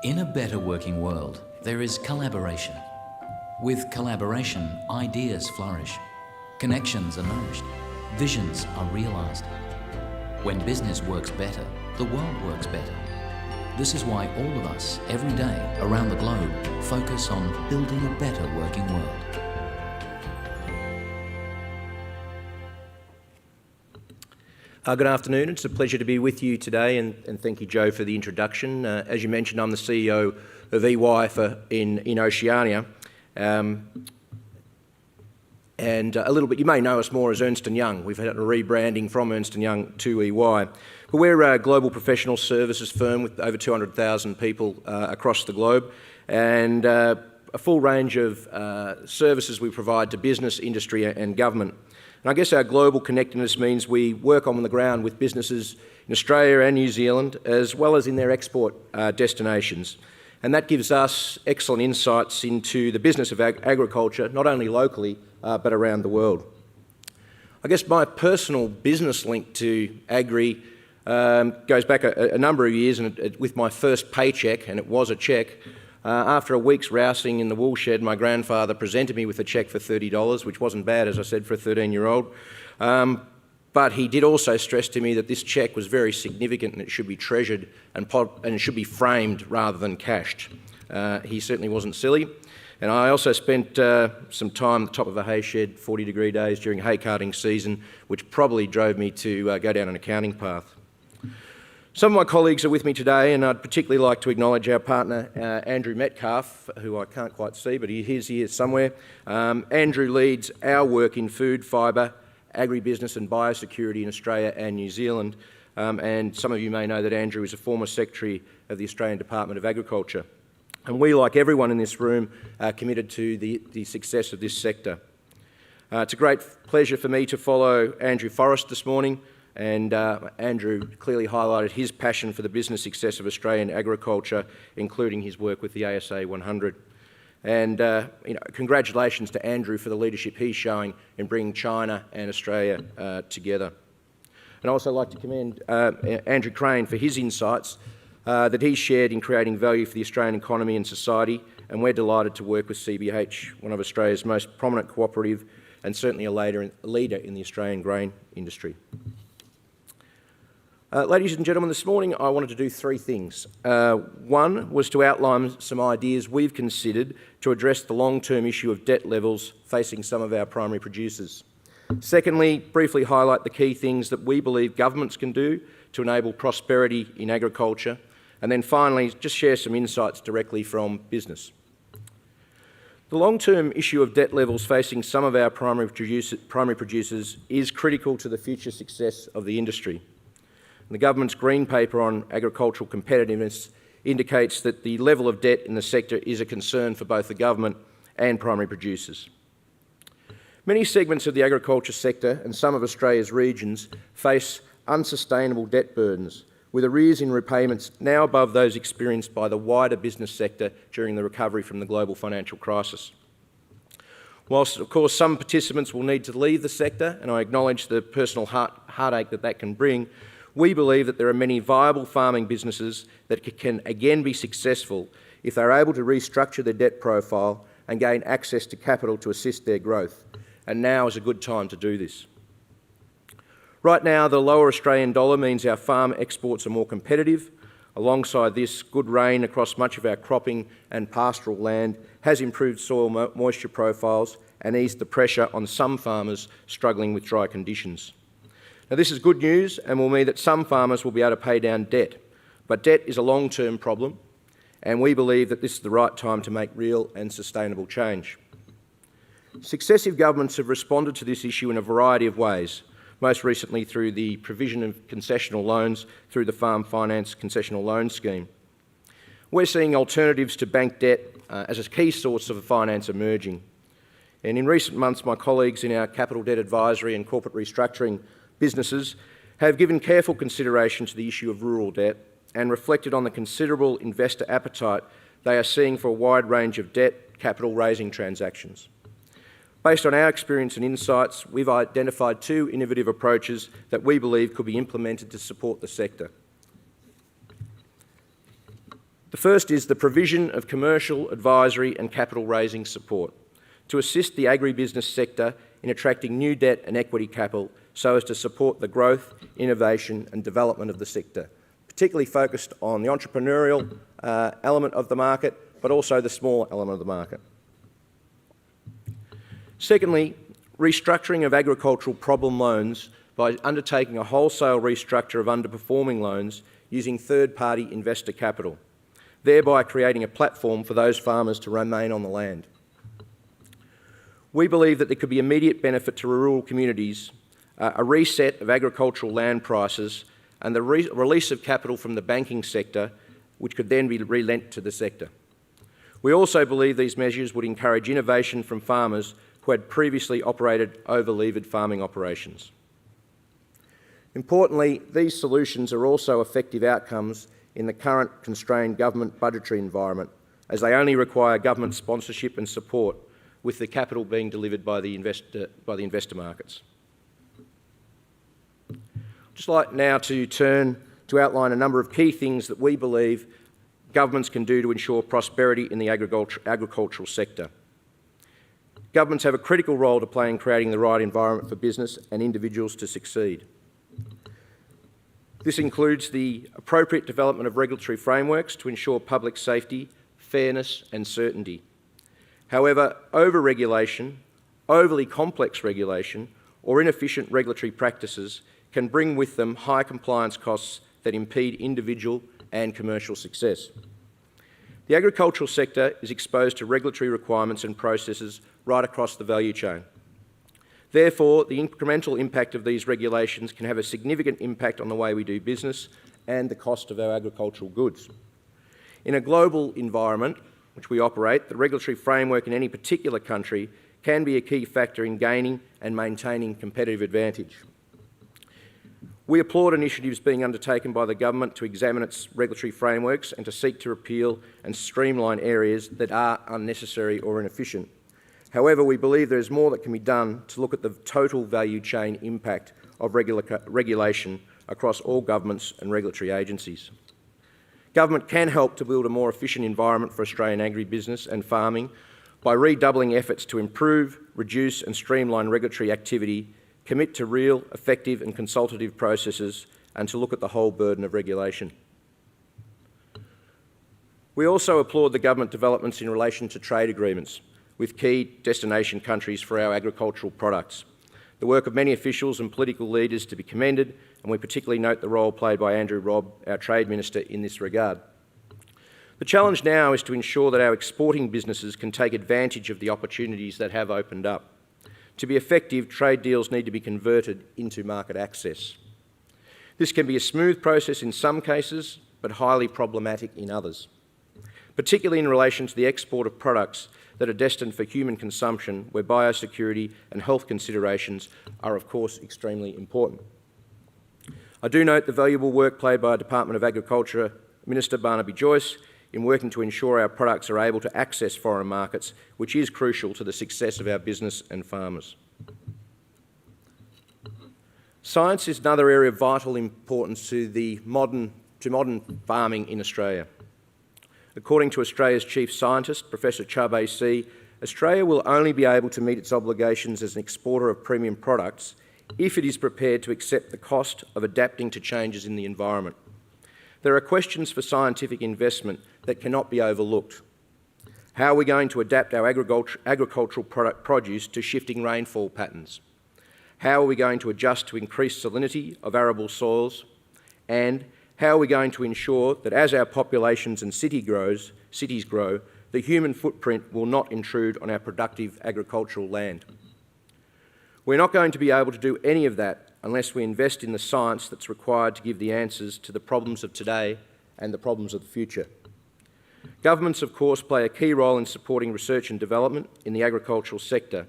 In a better working world, there is collaboration. With collaboration, ideas flourish, connections are nourished, visions are realised. When business works better, the world works better. This is why all of us, every day, around the globe, focus on building a better working world. Good afternoon. It's a pleasure to be with you today, and thank you, Joe, for the introduction. As you mentioned, I'm the CEO of EY in Oceania. And a little bit, you may know us more as Ernst & Young. We've had a rebranding from Ernst & Young to EY. But we're a global professional services firm with over 200,000 people across the globe, and a full range of services we provide to business, industry and government. And I guess our global connectedness means we work on the ground with businesses in Australia and New Zealand, as well as in their export destinations. And that gives us excellent insights into the business of agriculture, not only locally, but around the world. I guess my personal business link to Agri goes back a number of years, and with my first paycheck, and it was a cheque, after a week's rousing in the woolshed, my grandfather presented me with a cheque for $30, which wasn't bad, as I said, for a 13-year-old. But he did also stress to me that this cheque was very significant and it should be treasured and it should be framed rather than cashed. He certainly wasn't silly. And I also spent some time at the top of a hay shed, 40-degree days during hay carting season, which probably drove me to go down an accounting path. Some of my colleagues are with me today, and I'd particularly like to acknowledge our partner, Andrew Metcalf, who I can't quite see, but he's here somewhere. Andrew leads our work in food, fibre, agribusiness and biosecurity in Australia and New Zealand. And some of you may know that Andrew is a former Secretary of the Australian Department of Agriculture. And we, like everyone in this room, are committed to the success of this sector. It's a great pleasure for me to follow Andrew Forrest this morning. And Andrew clearly highlighted his passion for the business success of Australian agriculture, including his work with the ASA 100. And congratulations to Andrew for the leadership he's showing in bringing China and Australia together. And I'd also like to commend Andrew Crane for his insights that he's shared in creating value for the Australian economy and society. And we're delighted to work with CBH, one of Australia's most prominent cooperative and certainly a leader in the Australian grain industry. Ladies and gentlemen, this morning I wanted to do three things. One was to outline some ideas we've considered to address the long-term issue of debt levels facing some of our primary producers. Secondly, briefly highlight the key things that we believe governments can do to enable prosperity in agriculture. And then finally, just share some insights directly from business. The long-term issue of debt levels facing some of our primary producers is critical to the future success of the industry. The government's Green Paper on agricultural competitiveness indicates that the level of debt in the sector is a concern for both the government and primary producers. Many segments of the agriculture sector and some of Australia's regions face unsustainable debt burdens, with arrears in repayments now above those experienced by the wider business sector during the recovery from the global financial crisis. Whilst, of course, some participants will need to leave the sector, and I acknowledge the personal heartache that can bring, we believe that there are many viable farming businesses that can again be successful if they're able to restructure their debt profile and gain access to capital to assist their growth. And now is a good time to do this. Right now, the lower Australian dollar means our farm exports are more competitive. Alongside this, good rain across much of our cropping and pastoral land has improved soil moisture profiles and eased the pressure on some farmers struggling with dry conditions. Now, this is good news and will mean that some farmers will be able to pay down debt. But debt is a long-term problem, and we believe that this is the right time to make real and sustainable change. Successive governments have responded to this issue in a variety of ways, most recently through the provision of concessional loans through the Farm Finance Concessional Loan Scheme. We're seeing alternatives to bank debt as a key source of finance emerging. And in recent months, my colleagues in our capital debt advisory and corporate restructuring businesses have given careful consideration to the issue of rural debt and reflected on the considerable investor appetite they are seeing for a wide range of debt capital raising transactions. Based on our experience and insights, we've identified two innovative approaches that we believe could be implemented to support the sector. The The first is the provision of commercial, advisory and capital raising support to assist the agribusiness sector in attracting new debt and equity capital so as to support the growth, innovation and development of the sector, particularly focused on the entrepreneurial element of the market, but also the small element of the market. Secondly, restructuring of agricultural problem loans by undertaking a wholesale restructure of underperforming loans using third-party investor capital, thereby creating a platform for those farmers to remain on the land. We believe that there could be immediate benefit to rural communities, a reset of agricultural land prices and the release of capital from the banking sector, which could then be relent to the sector. We also believe these measures would encourage innovation from farmers who had previously operated over-levered farming operations. Importantly, these solutions are also effective outcomes in the current constrained government budgetary environment, as they only require government sponsorship and support, with the capital being delivered by the investor markets. I'd just like now to turn to outline a number of key things that we believe governments can do to ensure prosperity in the agricultural sector. Governments have a critical role to play in creating the right environment for business and individuals to succeed. This includes the appropriate development of regulatory frameworks to ensure public safety, fairness and certainty. However, over-regulation, overly complex regulation or inefficient regulatory practices can bring with them high compliance costs that impede individual and commercial success. The agricultural sector is exposed to regulatory requirements and processes right across the value chain. Therefore, the incremental impact of these regulations can have a significant impact on the way we do business and the cost of our agricultural goods. In a global environment which we operate, the regulatory framework in any particular country can be a key factor in gaining and maintaining competitive advantage. We applaud initiatives being undertaken by the government to examine its regulatory frameworks and to seek to repeal and streamline areas that are unnecessary or inefficient. However, we believe there is more that can be done to look at the total value chain impact of regulation across all governments and regulatory agencies. Government can help to build a more efficient environment for Australian agribusiness and farming by redoubling efforts to improve, reduce and streamline regulatory activity, commit to real, effective and consultative processes and to look at the whole burden of regulation. We also applaud the government developments in relation to trade agreements with key destination countries for our agricultural products. The work of many officials and political leaders to be commended, and we particularly note the role played by Andrew Robb, our Trade Minister, in this regard. The challenge now is to ensure that our exporting businesses can take advantage of the opportunities that have opened up. To be effective, trade deals need to be converted into market access. This can be a smooth process in some cases, but highly problematic in others, particularly in relation to the export of products that are destined for human consumption, where biosecurity and health considerations are, of course, extremely important. I do note the valuable work played by Department of Agriculture Minister Barnaby Joyce in working to ensure our products are able to access foreign markets, which is crucial to the success of our business and farmers. Science is another area of vital importance to modern farming in Australia. According to Australia's Chief Scientist, Professor Chubb AC, Australia will only be able to meet its obligations as an exporter of premium products if it is prepared to accept the cost of adapting to changes in the environment. There are questions for scientific investment that cannot be overlooked. How are we going to adapt our agricultural produce to shifting rainfall patterns? How are we going to adjust to increased salinity of arable soils? And how are we going to ensure that as our populations and cities grow, the human footprint will not intrude on our productive agricultural land? We're not going to be able to do any of that unless we invest in the science that's required to give the answers to the problems of today and the problems of the future. Governments, of course, play a key role in supporting research and development in the agricultural sector.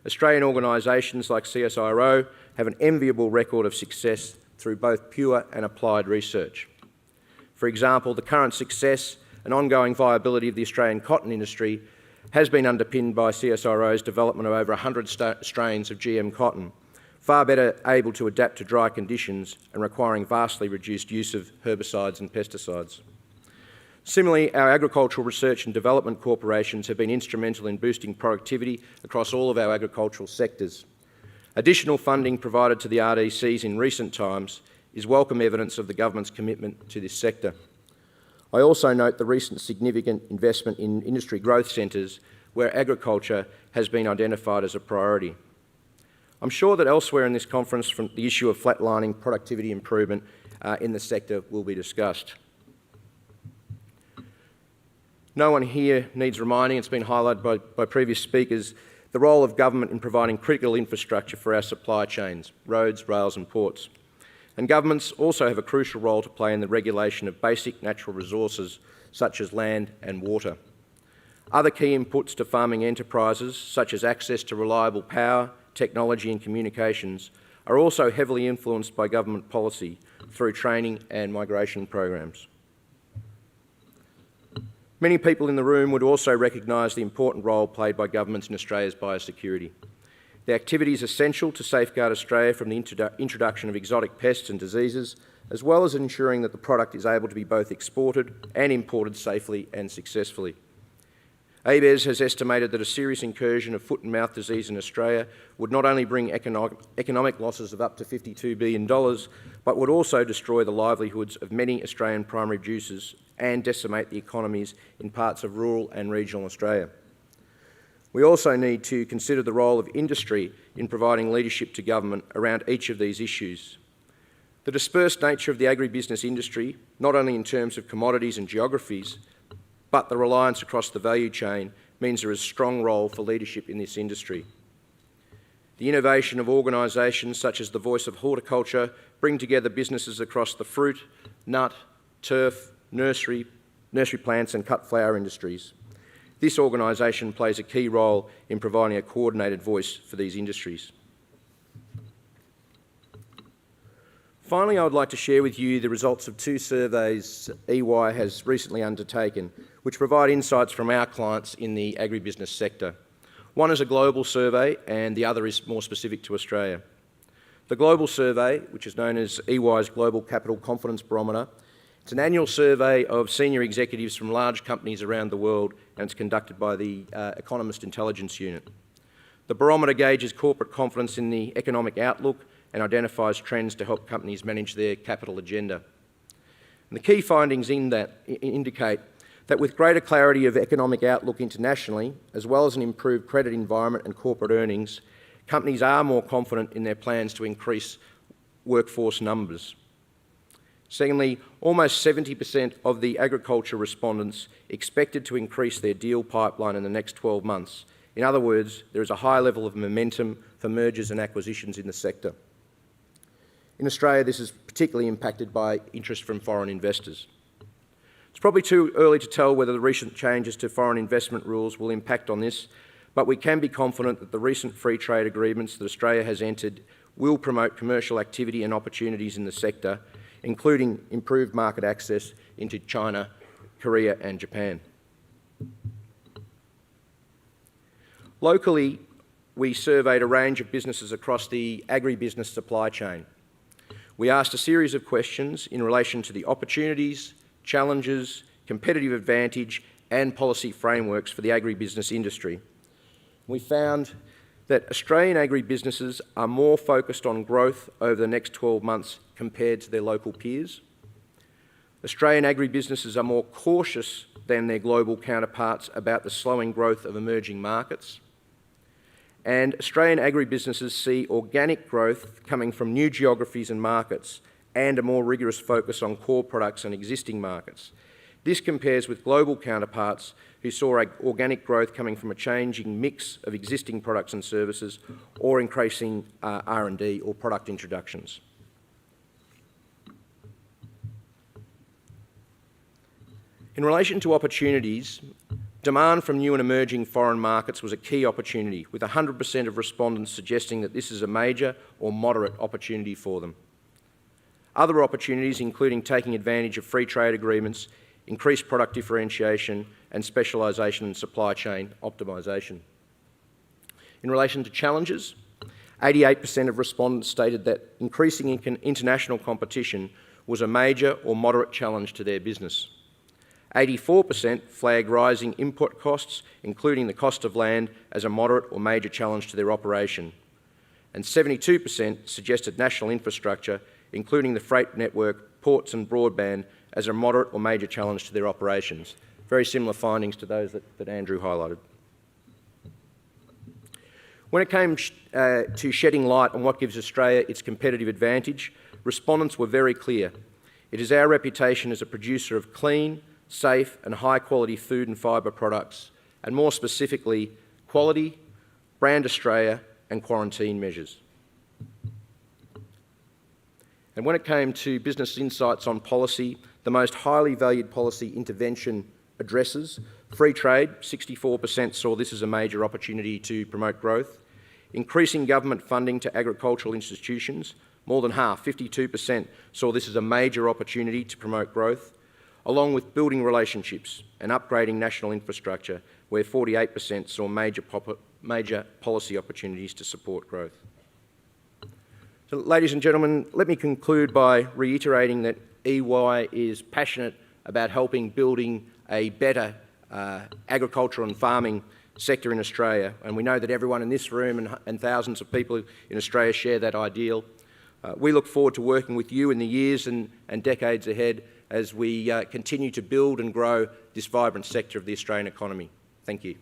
Australian organisations like CSIRO have an enviable record of success through both pure and applied research. For example, the current success and ongoing viability of the Australian cotton industry has been underpinned by CSIRO's development of over 100 strains of GM cotton, far better able to adapt to dry conditions and requiring vastly reduced use of herbicides and pesticides. Similarly, our agricultural research and development corporations have been instrumental in boosting productivity across all of our agricultural sectors. Additional funding provided to the RDCs in recent times is welcome evidence of the government's commitment to this sector. I also note the recent significant investment in industry growth centres where agriculture has been identified as a priority. I'm sure that elsewhere in this conference the issue of flatlining productivity improvement in the sector will be discussed. No one here needs reminding, it's been highlighted by previous speakers, the role of government in providing critical infrastructure for our supply chains, roads, rails and ports. And governments also have a crucial role to play in the regulation of basic natural resources such as land and water. Other key inputs to farming enterprises, such as access to reliable power, technology and communications, are also heavily influenced by government policy through training and migration programs. Many people in the room would also recognise the important role played by governments in Australia's biosecurity. The activity is essential to safeguard Australia from the introduction of exotic pests and diseases, as well as ensuring that the product is able to be both exported and imported safely and successfully. ABARES has estimated that a serious incursion of foot and mouth disease in Australia would not only bring economic losses of up to $52 billion, but would also destroy the livelihoods of many Australian primary producers and decimate the economies in parts of rural and regional Australia. We also need to consider the role of industry in providing leadership to government around each of these issues. The dispersed nature of the agribusiness industry, not only in terms of commodities and geographies, but the reliance across the value chain, means there is a strong role for leadership in this industry. The innovation of organisations such as the Voice of Horticulture bring together businesses across the fruit, nut, turf, nursery plants and cut flower industries. This organisation plays a key role in providing a coordinated voice for these industries. Finally, I would like to share with you the results of two surveys EY has recently undertaken, which provide insights from our clients in the agribusiness sector. One is a global survey and the other is more specific to Australia. The global survey, which is known as EY's Global Capital Confidence Barometer, it's an annual survey of senior executives from large companies around the world, and it's conducted by the Economist Intelligence Unit. The barometer gauges corporate confidence in the economic outlook and identifies trends to help companies manage their capital agenda. And the key findings in that indicate that with greater clarity of economic outlook internationally, as well as an improved credit environment and corporate earnings, companies are more confident in their plans to increase workforce numbers. Secondly, almost 70% of the agriculture respondents expected to increase their deal pipeline in the next 12 months. In other words, there is a high level of momentum for mergers and acquisitions in the sector. In Australia, this is particularly impacted by interest from foreign investors. It's probably too early to tell whether the recent changes to foreign investment rules will impact on this, but we can be confident that the recent free trade agreements that Australia has entered will promote commercial activity and opportunities in the sector, including improved market access into China, Korea and Japan. Locally, we surveyed a range of businesses across the agribusiness supply chain. We asked a series of questions in relation to the opportunities, challenges, competitive advantage and policy frameworks for the agribusiness industry. We found that Australian agribusinesses are more focused on growth over the next 12 months compared to their local peers. Australian agribusinesses are more cautious than their global counterparts about the slowing growth of emerging markets. And Australian agribusinesses see organic growth coming from new geographies and markets and a more rigorous focus on core products and existing markets. This compares with global counterparts who saw organic growth coming from a changing mix of existing products and services or increasing R&D or product introductions. In relation to opportunities, demand from new and emerging foreign markets was a key opportunity, with 100% of respondents suggesting that this is a major or moderate opportunity for them. Other opportunities, including taking advantage of free trade agreements, increased product differentiation and specialisation in supply chain optimisation. In relation to challenges, 88% of respondents stated that increasing international competition was a major or moderate challenge to their business. 84% flagged rising input costs, including the cost of land, as a moderate or major challenge to their operation. And 72% suggested national infrastructure, including the freight network, ports and broadband, as a moderate or major challenge to their operations. Very similar findings to those that Andrew highlighted. When it came to shedding light on what gives Australia its competitive advantage, respondents were very clear. It is our reputation as a producer of clean, safe and high-quality food and fibre products, and more specifically, quality, brand Australia and quarantine measures. And when it came to business insights on policy, the most highly valued policy intervention addresses: free trade, 64% saw this as a major opportunity to promote growth; increasing government funding to agricultural institutions, more than half, 52%, saw this as a major opportunity to promote growth; along with building relationships and upgrading national infrastructure, where 48% saw major policy opportunities to support growth. So, ladies and gentlemen, let me conclude by reiterating that EY is passionate about helping building a better agricultural and farming sector in Australia, and we know that everyone in this room and thousands of people in Australia share that ideal. We look forward to working with you in the years and decades ahead as we continue to build and grow this vibrant sector of the Australian economy. Thank you.